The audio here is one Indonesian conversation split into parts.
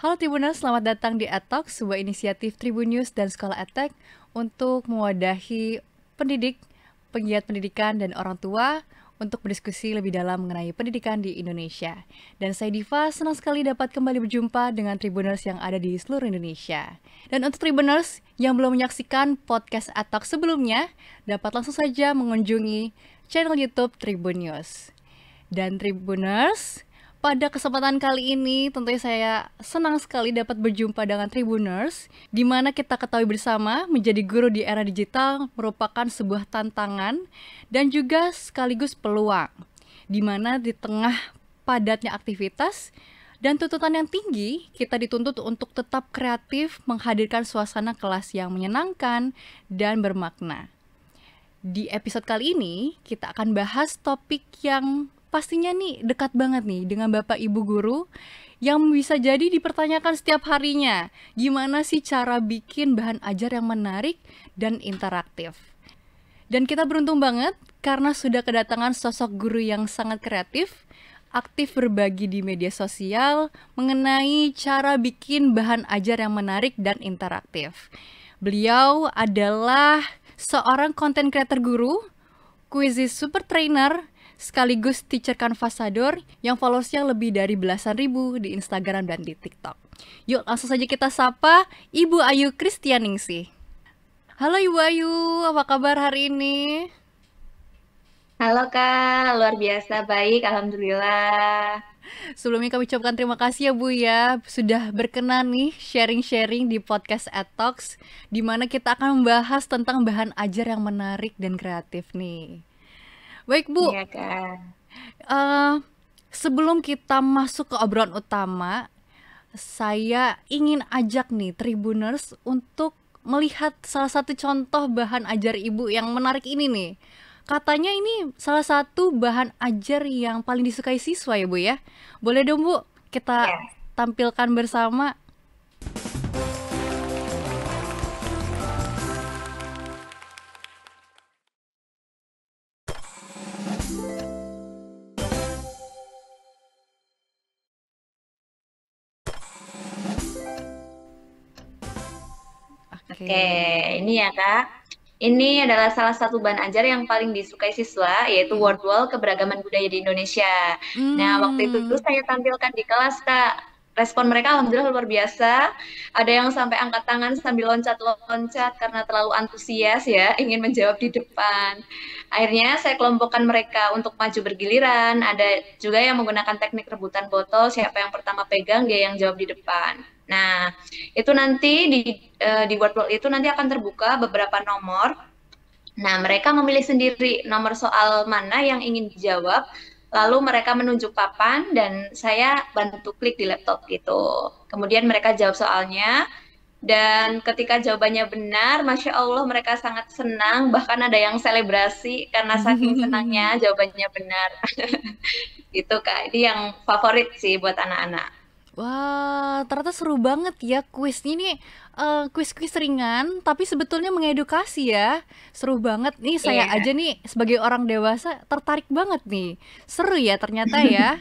Halo Tribuners, selamat datang di EdTalk, sebuah inisiatif Tribun News dan Sekolah EdTech untuk mewadahi pendidik, penggiat pendidikan, dan orang tua untuk berdiskusi lebih dalam mengenai pendidikan di Indonesia. Dan saya Diva, senang sekali dapat kembali berjumpa dengan Tribuners yang ada di seluruh Indonesia. Dan untuk Tribuners yang belum menyaksikan podcast EdTalk sebelumnya, dapat langsung saja mengunjungi channel YouTube Tribun News. Dan Tribuners, pada kesempatan kali ini tentunya saya senang sekali dapat berjumpa dengan Tribuners, di mana kita ketahui bersama menjadi guru di era digital merupakan sebuah tantangan dan juga sekaligus peluang, di mana di tengah padatnya aktivitas dan tuntutan yang tinggi, kita dituntut untuk tetap kreatif menghadirkan suasana kelas yang menyenangkan dan bermakna. Di episode kali ini, kita akan bahas topik yang pastinya nih dekat banget nih dengan Bapak Ibu guru yang bisa jadi dipertanyakan setiap harinya. Gimana sih cara bikin bahan ajar yang menarik dan interaktif? Dan kita beruntung banget karena sudah kedatangan sosok guru yang sangat kreatif, aktif berbagi di media sosial mengenai cara bikin bahan ajar yang menarik dan interaktif. Beliau adalah seorang content creator guru, Quizizz super trainer, sekaligus teacher kanvasador yang followersnya lebih dari belasan ribu di Instagram dan di TikTok. Yuk langsung saja kita sapa Ibu Ayu Kristianingsih. Halo Ibu Ayu, apa kabar hari ini? Halo Kak, luar biasa baik, Alhamdulillah. Sebelumnya kami ucapkan terima kasih ya Bu ya, sudah berkenan nih sharing-sharing di podcast EdTalks, di mana kita akan membahas tentang bahan ajar yang menarik dan kreatif nih. Baik Bu, Iya Kak. eh sebelum kita masuk ke obrolan utama, saya ingin ajak nih Tribuners untuk melihat salah satu contoh bahan ajar Ibu yang menarik ini nih. Katanya ini salah satu bahan ajar yang paling disukai siswa ya Bu ya. Boleh dong Bu, kita Ya. tampilkan bersama. Oke. Oke, ini ya Kak. Ini adalah salah satu bahan ajar yang paling disukai siswa, yaitu Mm-mm. Word Wall Keberagaman Budaya di Indonesia. Nah, waktu itu Hmm. saya tampilkan di kelas Kak. Respon mereka alhamdulillah luar biasa. Ada yang sampai angkat tangan sambil loncat-loncat karena terlalu antusias ya, ingin menjawab di depan. Akhirnya saya kelompokkan mereka untuk maju bergiliran. Ada juga yang menggunakan teknik rebutan botol, siapa yang pertama pegang dia yang jawab di depan. Nah, itu nanti di Wordle itu nanti akan terbuka beberapa nomor. Nah, mereka memilih sendiri nomor soal mana yang ingin dijawab, lalu mereka menunjuk papan dan saya bantu klik di laptop gitu. Kemudian mereka jawab soalnya, dan ketika jawabannya benar, Masya Allah mereka sangat senang, bahkan ada yang selebrasi karena saking senangnya jawabannya benar. Gitu Kak, ini yang favorit sih buat anak-anak. Wah, ternyata seru banget ya kuisnya ini, kuis-kuis ringan tapi sebetulnya mengedukasi ya. Seru banget nih, saya Iya. aja nih sebagai orang dewasa tertarik banget nih. Seru ya ternyata ya.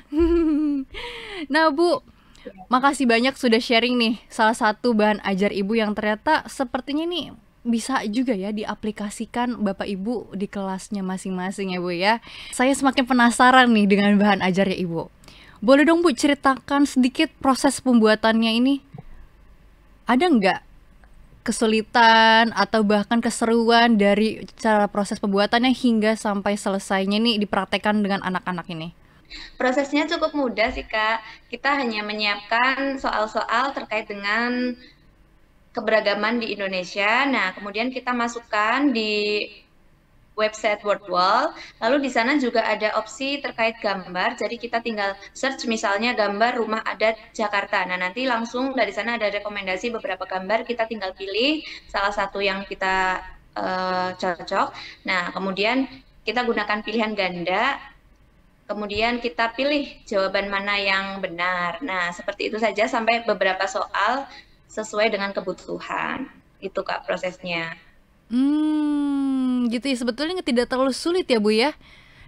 Nah Bu, makasih banyak sudah sharing nih salah satu bahan ajar Ibu yang ternyata sepertinya nih bisa juga ya diaplikasikan Bapak Ibu di kelasnya masing-masing ya Bu ya. Saya semakin penasaran nih dengan bahan ajarnya Ibu. Boleh dong Bu ceritakan sedikit proses pembuatannya ini? Ada nggak kesulitan atau bahkan keseruan dari cara proses pembuatannya hingga sampai selesainya nih dipraktekkan dengan anak-anak ini? Prosesnya cukup mudah sih, Kak. Kita hanya menyiapkan soal-soal terkait dengan keberagaman di Indonesia. Nah, kemudian kita masukkan di website WordWall. Lalu di sana juga ada opsi terkait gambar. Jadi kita tinggal search misalnya gambar rumah adat Jakarta. Nah, nanti langsung dari sana ada rekomendasi beberapa gambar. Kita tinggal pilih salah satu yang kita cocok. Nah, kemudian kita gunakan pilihan ganda. Kemudian kita pilih jawaban mana yang benar. Nah, seperti itu saja sampai beberapa soal sesuai dengan kebutuhan. Itu Kak prosesnya. Gitu ya, sebetulnya tidak terlalu sulit ya Bu ya.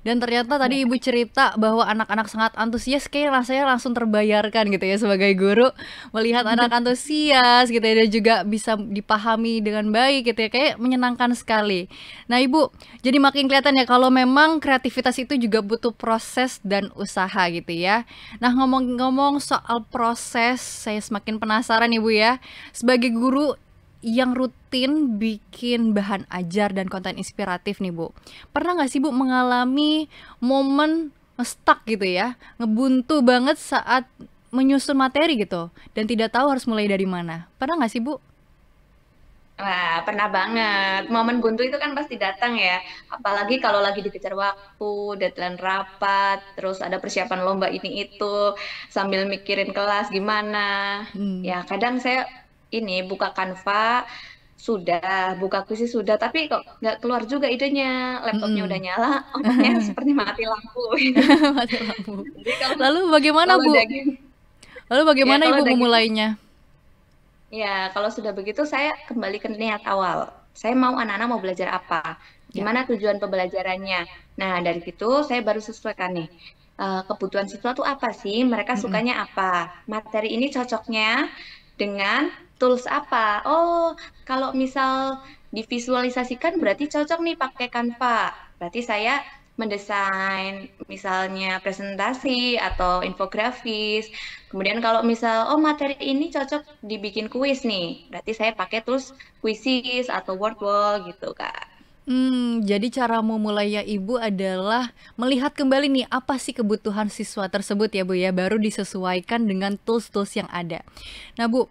Dan ternyata tadi Ibu cerita bahwa anak-anak sangat antusias, kayak rasanya langsung terbayarkan gitu ya sebagai guru melihat anak antusias gitu ya dan juga bisa dipahami dengan baik gitu ya, kayak menyenangkan sekali. Nah Ibu, jadi makin kelihatan ya kalau memang kreativitas itu juga butuh proses dan usaha gitu ya. Nah ngomong-ngomong soal proses, saya semakin penasaran Ibu ya. Sebagai guru yang rutin bikin bahan ajar dan konten inspiratif nih Bu, pernah nggak sih Bu mengalami momen stuck gitu ya, ngebuntu banget saat menyusun materi gitu dan tidak tahu harus mulai dari mana? Pernah nggak sih Bu? Wah, pernah banget. Momen buntu itu kan pasti datang ya. Apalagi kalau lagi dikejar waktu, deadline rapat, terus ada persiapan lomba ini itu, sambil mikirin kelas gimana. Hmm. Ya, kadang saya ini buka Canva, sudah, buka kuisi sudah, tapi kok nggak keluar juga idenya. Laptopnya udah Mm-mm. nyala, otaknya seperti mati lampu. Mati lampu. Jadi kalau Lalu bagaimana kalau Bu? daging, Lalu ya bagaimana kalau Ibu daging memulainya? Ya, kalau sudah begitu saya kembali ke niat awal. Saya mau anak-anak mau belajar apa? Ya. Gimana tujuan pembelajarannya? Nah, dari situ saya baru sesuaikan nih. Kebutuhan siswa tuh apa sih? Mereka Mm-mm. sukanya apa? Materi ini cocoknya dengan tools apa? Oh, kalau misal divisualisasikan berarti cocok nih pakai Canva. Berarti saya mendesain misalnya presentasi atau infografis. Kemudian kalau misal, oh materi ini cocok dibikin kuis nih, berarti saya pakai terus Quizzes atau Wordwall gitu, Kak. Jadi cara memulainya Ibu adalah melihat kembali nih apa sih kebutuhan siswa tersebut ya Bu ya, baru disesuaikan dengan tools-tools yang ada. Nah Bu,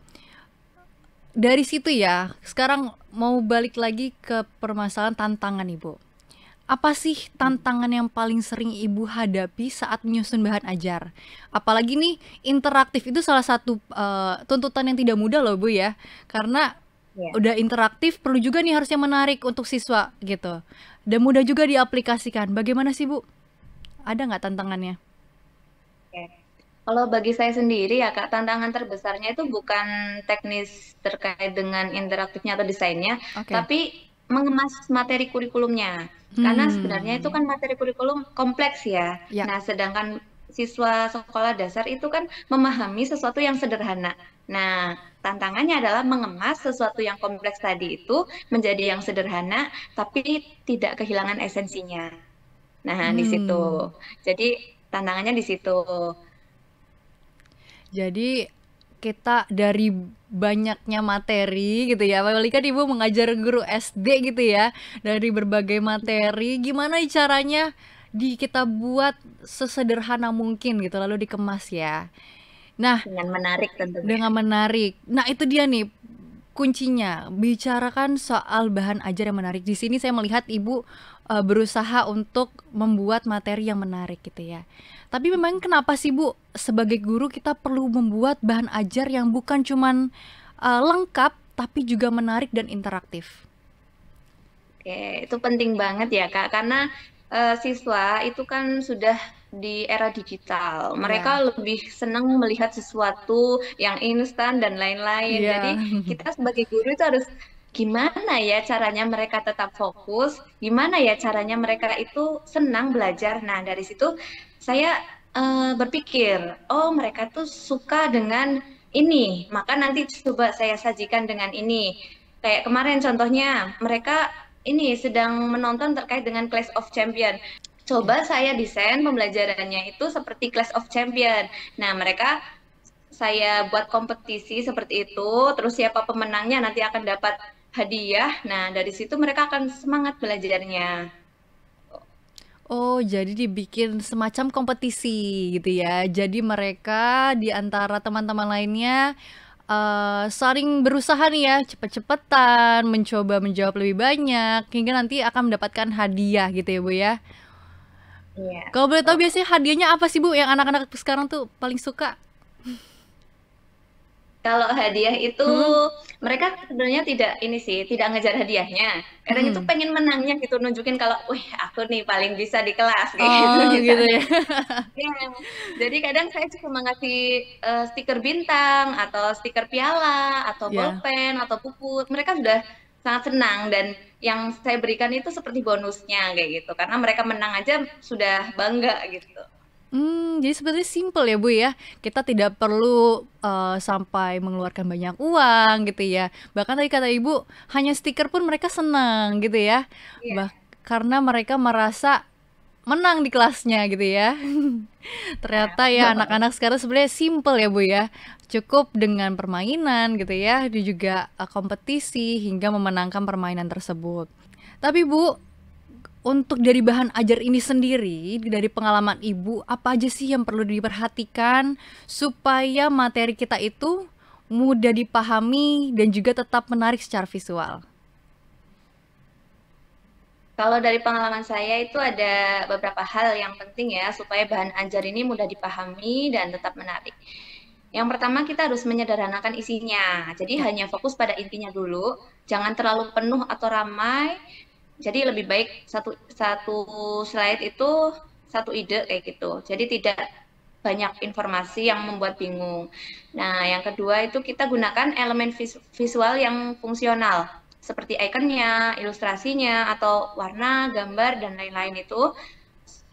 dari situ ya, sekarang mau balik lagi ke permasalahan tantangan Ibu. Apa sih tantangan yang paling sering Ibu hadapi saat menyusun bahan ajar? Apalagi nih interaktif itu salah satu tuntutan yang tidak mudah loh Bu ya. Karena Iya. udah interaktif perlu juga nih harusnya menarik untuk siswa gitu. Dan mudah juga diaplikasikan. Bagaimana sih Bu? Ada nggak tantangannya? Oke. Kalau bagi saya sendiri ya Kak, tantangan terbesarnya itu bukan teknis terkait dengan interaktifnya atau desainnya, Oke. tapi mengemas materi kurikulumnya. Karena sebenarnya itu Hmm. kan materi kurikulum kompleks ya. Ya. Nah, sedangkan siswa sekolah dasar itu kan memahami sesuatu yang sederhana. Nah, tantangannya adalah mengemas sesuatu yang kompleks tadi itu menjadi yang sederhana, tapi tidak kehilangan esensinya. Nah, di situ. Hmm. Jadi, tantangannya di situ. Jadi kita dari banyaknya materi gitu ya, apalagi kan Ibu mengajar guru SD gitu ya, dari berbagai materi, gimana caranya kita buat sesederhana mungkin gitu, lalu dikemas ya. Nah, Dengan menarik tentunya. dengan menarik. Nah, itu dia nih kuncinya. Bicarakan soal bahan ajar yang menarik. Di sini saya melihat Ibu berusaha untuk membuat materi yang menarik gitu ya. Tapi memang kenapa sih Bu sebagai guru kita perlu membuat bahan ajar yang bukan cuman lengkap tapi juga menarik dan interaktif? Oke, itu penting banget ya Kak, karena siswa itu kan sudah di era digital. Mereka Iya. lebih senang melihat sesuatu yang instan dan lain-lain. Jadi Iya. kita sebagai guru itu harus gimana ya caranya mereka tetap fokus, gimana ya caranya mereka itu senang belajar. Nah, dari situ saya berpikir, oh mereka tuh suka dengan ini, maka nanti coba saya sajikan dengan ini. Kayak kemarin contohnya, mereka ini sedang menonton terkait dengan Clash of Champion. Ya. Coba saya desain pembelajarannya itu seperti Clash of Champion. Nah, mereka saya buat kompetisi seperti itu, terus siapa pemenangnya nanti akan dapat hadiah. Nah, dari situ mereka akan semangat belajarnya. Oh, jadi dibikin semacam kompetisi gitu ya. Jadi mereka di antara teman-teman lainnya saling berusaha nih ya, cepet-cepetan, mencoba menjawab lebih banyak, hingga nanti akan mendapatkan hadiah gitu ya Bu ya. Iya. Kalau boleh tahu biasanya hadiahnya apa sih Bu yang anak-anak sekarang tuh paling suka? Kalau hadiah itu Hmm? mereka sebenarnya tidak ini sih, tidak ngejar hadiahnya. Kadang itu Hmm. pengen menangnya gitu, nunjukin kalau, wih aku nih paling bisa di kelas kayak gitu Oh gitu misalnya. ya. Ya, jadi kadang saya cuma ngasih stiker bintang atau stiker piala atau Ya. bolpen atau buku. Mereka sudah sangat senang dan yang saya berikan itu seperti bonusnya kayak gitu. Karena mereka menang aja sudah bangga gitu. Jadi sebenarnya simpel ya Bu ya. Kita tidak perlu sampai mengeluarkan banyak uang gitu ya. Bahkan tadi kata Ibu, hanya stiker pun mereka senang gitu ya. Iya. Karena mereka merasa menang di kelasnya gitu ya. Ya, Ternyata ya anak-anak sekarang sebenarnya simple ya Bu ya. Cukup dengan permainan gitu ya, dan juga kompetisi hingga memenangkan permainan tersebut. Tapi Bu, untuk dari bahan ajar ini sendiri, dari pengalaman Ibu, apa aja sih yang perlu diperhatikan supaya materi kita itu mudah dipahami dan juga tetap menarik secara visual? kalau dari pengalaman saya itu ada beberapa hal yang penting ya supaya bahan ajar ini mudah dipahami dan tetap menarik. Yang pertama kita harus menyederhanakan isinya. Jadi Ya. hanya fokus pada intinya dulu, jangan terlalu penuh atau ramai. Jadi lebih baik satu satu slide itu satu ide kayak gitu. Jadi tidak banyak informasi yang membuat bingung. Nah, yang kedua itu kita gunakan elemen visual yang fungsional seperti ikonnya, ilustrasinya, atau warna, gambar, dan lain-lain itu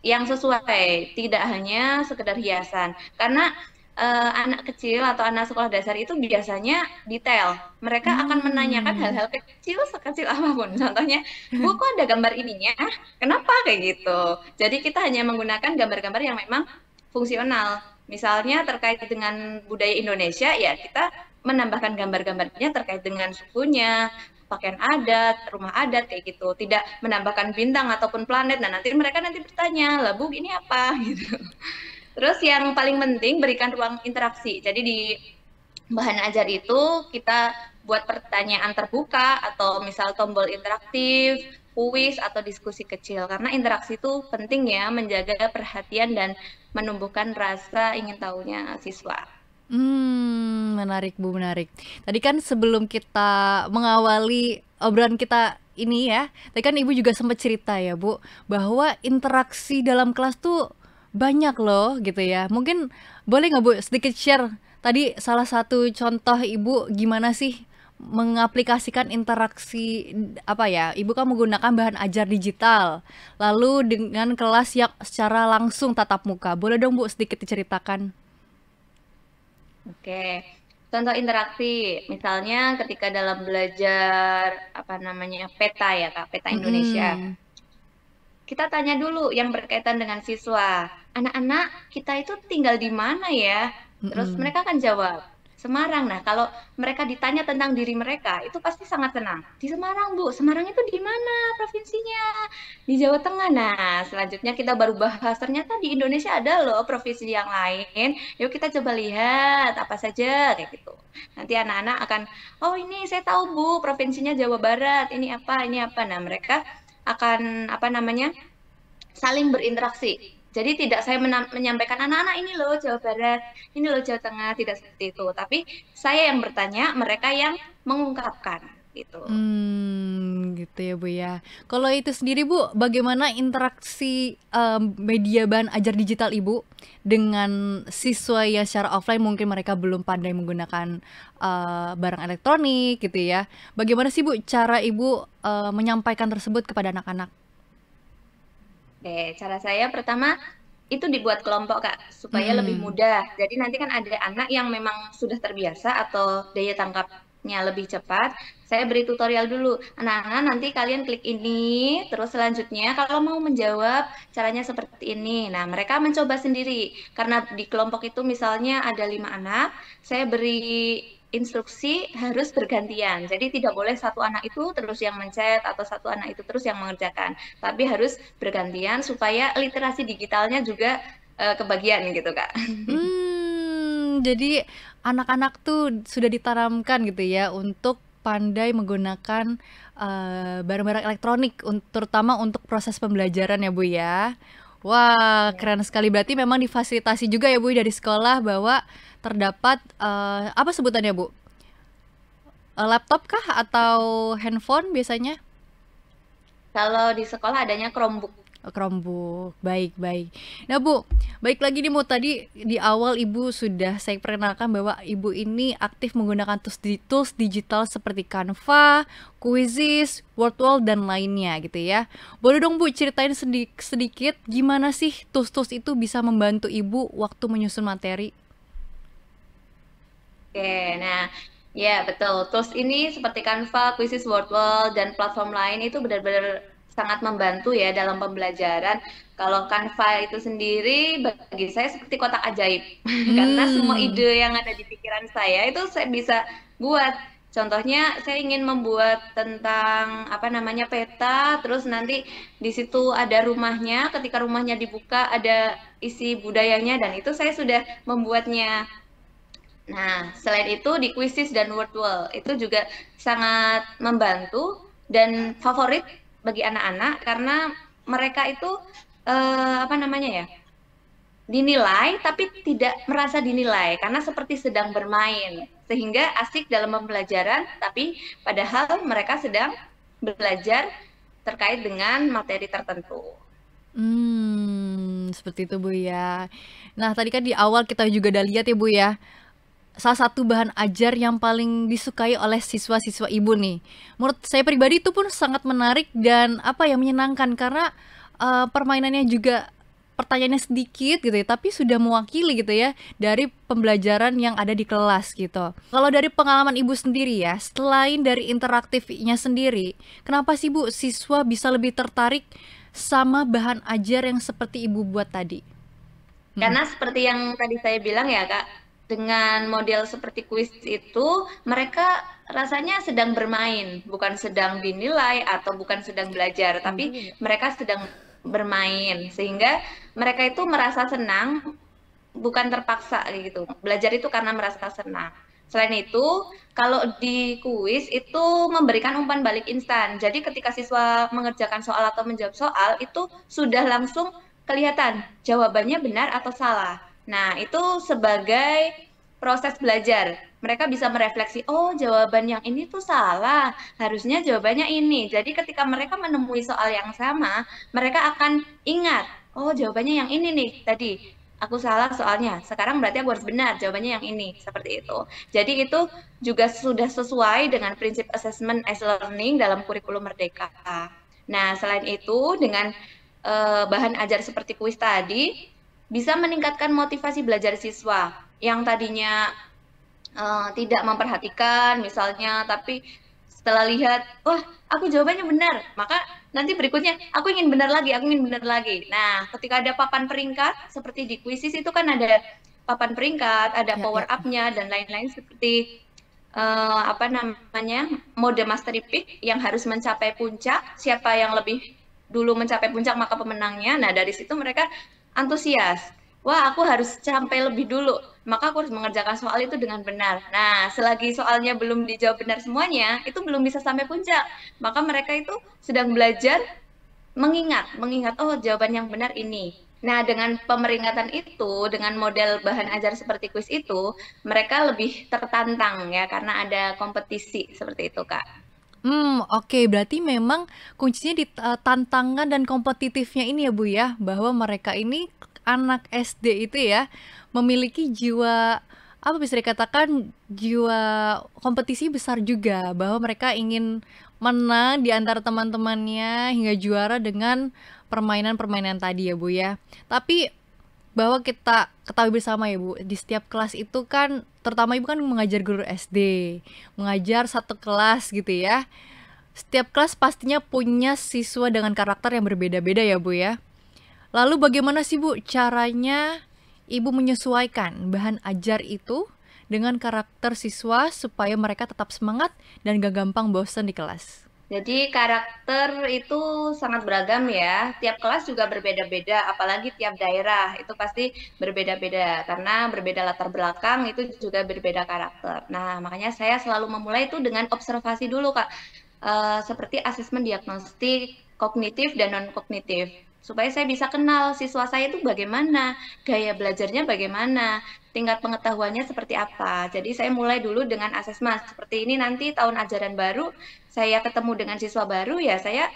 yang sesuai, tidak hanya sekedar hiasan. Karena anak kecil atau anak sekolah dasar itu biasanya detail. Mereka akan menanyakan Hmm. hal-hal kecil sekecil apapun. Contohnya, Bu, kok ada gambar ininya? Kenapa kayak gitu? Jadi kita hanya menggunakan gambar-gambar yang memang fungsional. Misalnya terkait dengan budaya Indonesia, ya kita menambahkan gambar-gambarnya terkait dengan sukunya, pakaian adat, rumah adat kayak gitu. Tidak menambahkan bintang ataupun planet. Nah, nanti mereka nanti bertanya, "Lah, Bu, ini apa?" gitu. Terus yang paling penting berikan ruang interaksi. Jadi di bahan ajar itu kita buat pertanyaan terbuka atau misal tombol interaktif, kuis atau diskusi kecil. Karena interaksi itu penting ya menjaga perhatian dan menumbuhkan rasa ingin tahunya siswa. Menarik Bu, menarik. Tadi kan sebelum kita mengawali obrolan kita ini ya, tadi kan Ibu juga sempat cerita ya Bu, bahwa interaksi dalam kelas tuh banyak loh gitu ya. Mungkin boleh nggak Bu sedikit share tadi salah satu contoh Ibu gimana sih mengaplikasikan interaksi apa ya? Ibu kan menggunakan bahan ajar digital, lalu dengan kelas yang secara langsung tatap muka. Boleh dong Bu sedikit diceritakan? Oke. Contoh interaksi, misalnya ketika dalam belajar apa namanya peta ya Kak, peta Indonesia. Mm-mm. Kita tanya dulu yang berkaitan dengan siswa. Anak-anak, kita itu tinggal di mana ya? Terus Mm-mm. mereka akan jawab, Semarang. Nah, kalau mereka ditanya tentang diri mereka, itu pasti sangat senang. Di Semarang, Bu. Semarang itu di mana provinsinya? Di Jawa Tengah. Nah, selanjutnya kita baru bahas, ternyata di Indonesia ada loh provinsi yang lain. Yuk kita coba lihat apa saja, kayak gitu. Nanti anak-anak akan, oh ini saya tahu Bu, provinsinya Jawa Barat, ini apa, ini apa. Nah, mereka akan apa namanya saling berinteraksi. Jadi tidak saya menyampaikan anak-anak ini loh Jawa Barat, ini loh Jawa Tengah, tidak seperti itu. Tapi saya yang bertanya, mereka yang mengungkapkan gitu. Gitu ya Bu ya. Kalau itu sendiri Bu, bagaimana interaksi media bahan ajar digital Ibu dengan siswa yang secara offline mungkin mereka belum pandai menggunakan barang elektronik gitu ya. Bagaimana sih Bu cara Ibu menyampaikan tersebut kepada anak-anak? Oke, cara saya pertama itu dibuat kelompok Kak, supaya lebih Mm-mm. mudah. Jadi nanti kan ada anak yang memang sudah terbiasa atau daya tangkapnya lebih cepat. Saya beri tutorial dulu. Anak-anak nanti kalian klik ini, terus selanjutnya kalau mau menjawab caranya seperti ini. Nah, mereka mencoba sendiri. Karena di kelompok itu misalnya ada 5 anak, saya beri instruksi harus bergantian. Jadi tidak boleh satu anak itu terus yang mencet atau satu anak itu terus yang mengerjakan, tapi harus bergantian supaya literasi digitalnya juga kebagian gitu Kak. Jadi anak-anak tuh sudah ditanamkan gitu ya untuk pandai menggunakan barang-barang elektronik, terutama untuk proses pembelajaran ya Bu ya. Wah, Ya. keren sekali. Berarti memang difasilitasi juga ya Bu dari sekolah bahwa terdapat apa sebutannya Bu? Laptop kah atau handphone biasanya? Kalau di sekolah adanya Chromebook. Chromebook, baik-baik. Nah Bu, baik lagi nih Bu, tadi di awal Ibu sudah saya perkenalkan bahwa Ibu ini aktif menggunakan tools digital seperti Canva, Quizzes, Wordwall, dan lainnya gitu ya. Boleh dong Bu ceritain sedikit gimana sih tools-tools itu bisa membantu Ibu waktu menyusun materi? Oke, nah ya betul. Tools ini seperti Canva, Quizzes, Wordwall, dan platform lain itu benar-benar sangat membantu ya dalam pembelajaran. Kalau Canva itu sendiri bagi saya seperti kotak ajaib. Karena semua Hmm, ide yang ada di pikiran saya itu saya bisa buat. Contohnya saya ingin membuat tentang apa namanya peta, terus nanti di situ ada rumahnya, ketika rumahnya dibuka ada isi budayanya dan itu saya sudah membuatnya. Nah, selain itu di Quizizz dan Wordwall itu juga sangat membantu dan favorit bagi anak-anak karena mereka itu apa namanya ya, dinilai tapi tidak merasa dinilai karena seperti sedang bermain sehingga asik dalam pembelajaran tapi padahal mereka sedang belajar terkait dengan materi tertentu. seperti itu Bu ya. Nah tadi kan di awal kita juga udah lihat ya Bu ya, salah satu bahan ajar yang paling disukai oleh siswa-siswa Ibu nih. Menurut saya pribadi itu pun sangat menarik dan apa ya menyenangkan karena permainannya juga pertanyaannya sedikit gitu ya, tapi sudah mewakili gitu ya dari pembelajaran yang ada di kelas gitu. Kalau dari pengalaman Ibu sendiri ya, selain dari interaktifnya sendiri, kenapa sih Bu siswa bisa lebih tertarik sama bahan ajar yang seperti Ibu buat tadi? Mm-mm. Karena seperti yang tadi saya bilang ya Kak, dengan model seperti kuis itu mereka rasanya sedang bermain, bukan sedang dinilai atau bukan sedang belajar, Betul tapi juga. mereka sedang bermain sehingga mereka itu merasa senang, bukan terpaksa gitu. Belajar itu karena merasa senang. Selain itu, kalau di kuis itu memberikan umpan balik instan. Jadi ketika siswa mengerjakan soal atau menjawab soal itu sudah langsung kelihatan jawabannya benar atau salah. Nah, itu sebagai proses belajar. Mereka bisa merefleksi, oh jawaban yang ini tuh salah, harusnya jawabannya ini. Jadi ketika mereka menemui soal yang sama, mereka akan ingat, oh jawabannya yang ini nih tadi. Aku salah soalnya, sekarang berarti aku harus benar, jawabannya yang ini, seperti itu. Jadi itu juga sudah sesuai dengan prinsip assessment as learning dalam kurikulum Merdeka. Nah, selain itu dengan bahan ajar seperti kuis tadi bisa meningkatkan motivasi belajar siswa yang tadinya tidak memperhatikan misalnya, tapi setelah lihat, wah aku jawabannya benar, maka nanti berikutnya aku ingin benar lagi, aku ingin benar lagi. Nah, ketika ada papan peringkat seperti di kuisis itu kan ada papan peringkat, ada Ya, power ya. up-nya dan lain-lain seperti apa namanya mode mastery peak yang harus mencapai puncak. Siapa yang lebih dulu mencapai puncak maka pemenangnya. Nah dari situ mereka antusias. Wah aku harus sampai lebih dulu. Maka aku harus mengerjakan soal itu dengan benar. Nah selagi soalnya belum dijawab benar semuanya, itu belum bisa sampai puncak. Maka mereka itu sedang belajar mengingat, oh jawaban yang benar ini. Nah, dengan pemeringatan itu, dengan model bahan ajar seperti kuis itu, mereka lebih tertantang ya karena ada kompetisi seperti itu, Kak. Oke, berarti memang kuncinya di tantangan dan kompetitifnya ini ya Bu ya, bahwa mereka ini anak SD itu ya memiliki jiwa apa bisa dikatakan jiwa kompetisi besar juga, bahwa mereka ingin menang di antara teman-temannya hingga juara dengan permainan-permainan tadi ya Bu ya. Tapi bahwa kita ketahui bersama ya Bu, di setiap kelas itu kan, terutama Ibu kan mengajar guru SD, mengajar satu kelas gitu ya. Setiap kelas pastinya punya siswa dengan karakter yang berbeda-beda ya Bu ya. Lalu bagaimana sih Bu caranya Ibu menyesuaikan bahan ajar itu dengan karakter siswa supaya mereka tetap semangat dan gak gampang bosan di kelas? Jadi karakter itu sangat beragam ya. Tiap kelas juga berbeda-beda, apalagi tiap daerah itu pasti berbeda-beda karena berbeda latar belakang itu juga berbeda karakter. Nah, makanya saya selalu memulai itu dengan observasi dulu, Kak. Seperti asesmen diagnostik, kognitif dan non kognitif. Supaya saya bisa kenal siswa saya itu bagaimana, gaya belajarnya bagaimana, tingkat pengetahuannya seperti apa. Jadi saya mulai dulu dengan asesmen seperti ini nanti tahun ajaran baru saya ketemu dengan siswa baru ya saya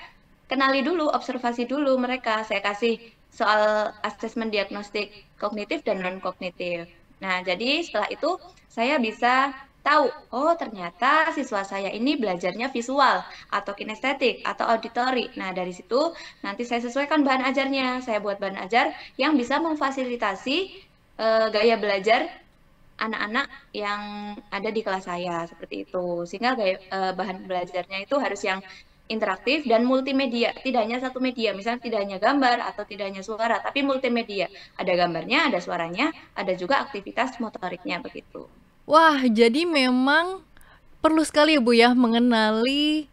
kenali dulu, observasi dulu mereka. Saya kasih soal asesmen diagnostik kognitif dan non-kognitif. Nah, jadi setelah itu saya bisa tahu, oh ternyata siswa saya ini belajarnya visual atau kinestetik atau auditori. Nah, dari situ nanti saya sesuaikan bahan ajarnya. Saya buat bahan ajar yang bisa memfasilitasi gaya belajar anak-anak yang ada di kelas saya seperti itu. Sehingga bahan belajarnya itu harus yang interaktif dan multimedia. Tidak hanya satu media, misalnya tidak hanya gambar atau tidak hanya suara, tapi multimedia. Ada gambarnya, ada suaranya, ada juga aktivitas motoriknya begitu. Wah, jadi memang perlu sekali ya Bu ya mengenali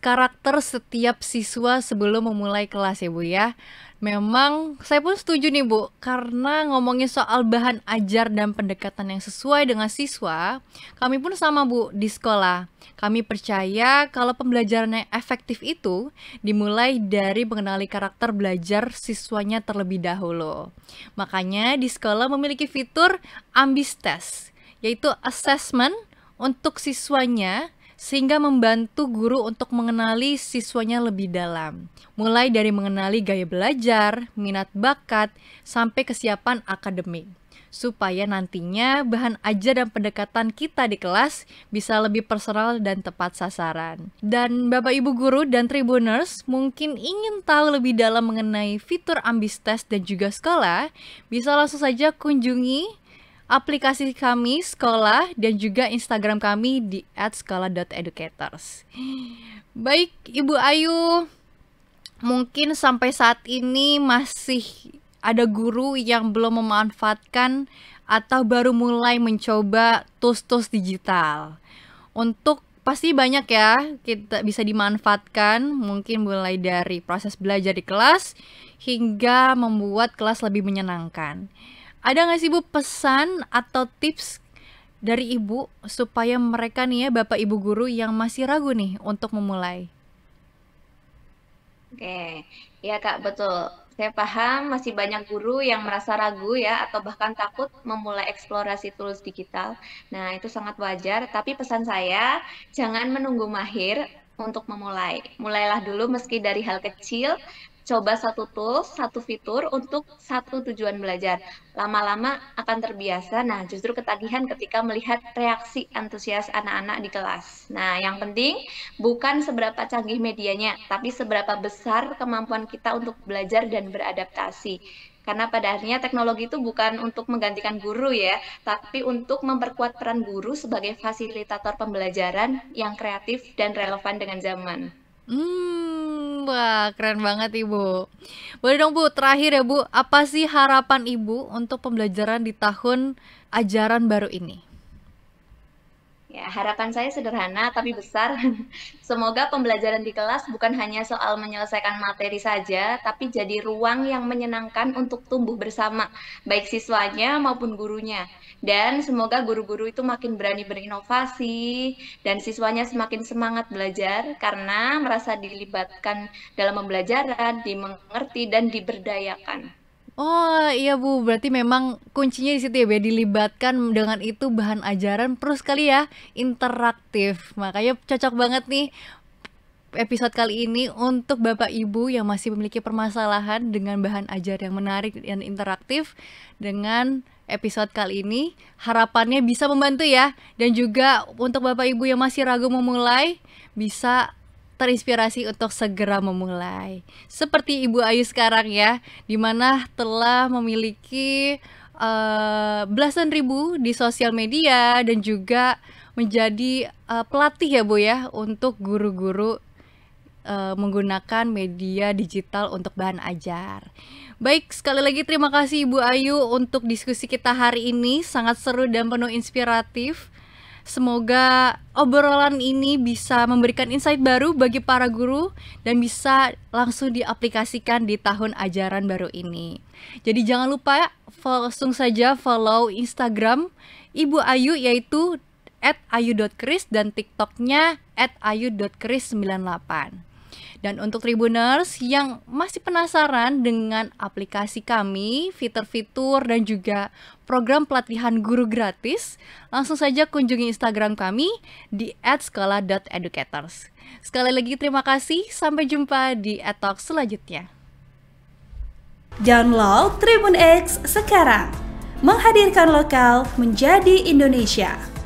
karakter setiap siswa sebelum memulai kelas ya Bu ya. Memang saya pun setuju nih Bu, karena ngomongin soal bahan ajar dan pendekatan yang sesuai dengan siswa, kami pun sama Bu di sekolah. Kami percaya kalau pembelajaran yang efektif itu dimulai dari mengenali karakter belajar siswanya terlebih dahulu. Makanya di sekolah memiliki fitur Ambis Test, yaitu assessment untuk siswanya sehingga membantu guru untuk mengenali siswanya lebih dalam. Mulai dari mengenali gaya belajar, minat bakat, sampai kesiapan akademik. Supaya nantinya bahan ajar dan pendekatan kita di kelas bisa lebih personal dan tepat sasaran. Dan Bapak Ibu Guru dan Tribuners mungkin ingin tahu lebih dalam mengenai fitur Ambis Test dan juga sekolah, bisa langsung saja kunjungi aplikasi kami sekolah dan juga Instagram kami di @sekolah.educators. Baik Ibu Ayu, mungkin sampai saat ini masih ada guru yang belum memanfaatkan atau baru mulai mencoba tools-tools digital. Untuk pasti banyak ya kita bisa dimanfaatkan, mungkin mulai dari proses belajar di kelas hingga membuat kelas lebih menyenangkan. Ada nggak sih Bu pesan atau tips dari Ibu supaya mereka nih ya Bapak Ibu guru yang masih ragu nih untuk memulai? Oke, ya Kak, betul. Saya paham masih banyak guru yang merasa ragu ya atau bahkan takut memulai eksplorasi tools digital. Nah, itu sangat wajar, tapi pesan saya jangan menunggu mahir untuk memulai. Mulailah dulu meski dari hal kecil, coba satu tools, satu fitur untuk satu tujuan belajar. Lama-lama akan terbiasa. Nah, justru ketagihan ketika melihat reaksi antusias anak-anak di kelas. Nah, yang penting bukan seberapa canggih medianya, tapi seberapa besar kemampuan kita untuk belajar dan beradaptasi. Karena pada akhirnya teknologi itu bukan untuk menggantikan guru ya, tapi untuk memperkuat peran guru sebagai fasilitator pembelajaran yang kreatif dan relevan dengan zaman. Wah keren banget Ibu. Boleh dong Bu, terakhir ya Bu, apa sih harapan Ibu untuk pembelajaran di tahun ajaran baru ini? Ya, harapan saya sederhana tapi besar. Semoga pembelajaran di kelas bukan hanya soal menyelesaikan materi saja, tapi jadi ruang yang menyenangkan untuk tumbuh bersama, baik siswanya maupun gurunya. Dan semoga guru-guru itu makin berani berinovasi, dan siswanya semakin semangat belajar karena merasa dilibatkan dalam pembelajaran, dimengerti, dan diberdayakan. Oh iya Bu, berarti memang kuncinya di situ ya Bu, dilibatkan dengan itu bahan ajaran terus kali ya interaktif. Makanya cocok banget nih episode kali ini untuk Bapak Ibu yang masih memiliki permasalahan dengan bahan ajar yang menarik dan interaktif. Dengan episode kali ini harapannya bisa membantu ya, dan juga untuk Bapak Ibu yang masih ragu memulai bisa terinspirasi untuk segera memulai. Seperti Ibu Ayu sekarang ya, dimana telah memiliki belasan ribu di sosial media dan juga menjadi pelatih ya Bu ya untuk guru-guru menggunakan media digital untuk bahan ajar. Baik, sekali lagi terima kasih Ibu Ayu untuk diskusi kita hari ini, sangat seru dan penuh inspiratif. Semoga obrolan ini bisa memberikan insight baru bagi para guru dan bisa langsung diaplikasikan di tahun ajaran baru ini. Jadi jangan lupa langsung saja follow Instagram Ibu Ayu yaitu @ayu.kris dan TikToknya @ayu.kris98. Dan untuk Tribuners yang masih penasaran dengan aplikasi kami, fitur-fitur dan juga program pelatihan guru gratis, langsung saja kunjungi Instagram kami di @sekolah.educators. Sekali lagi terima kasih, sampai jumpa di EdTalk selanjutnya. Download Tribun X sekarang, menghadirkan lokal menjadi Indonesia.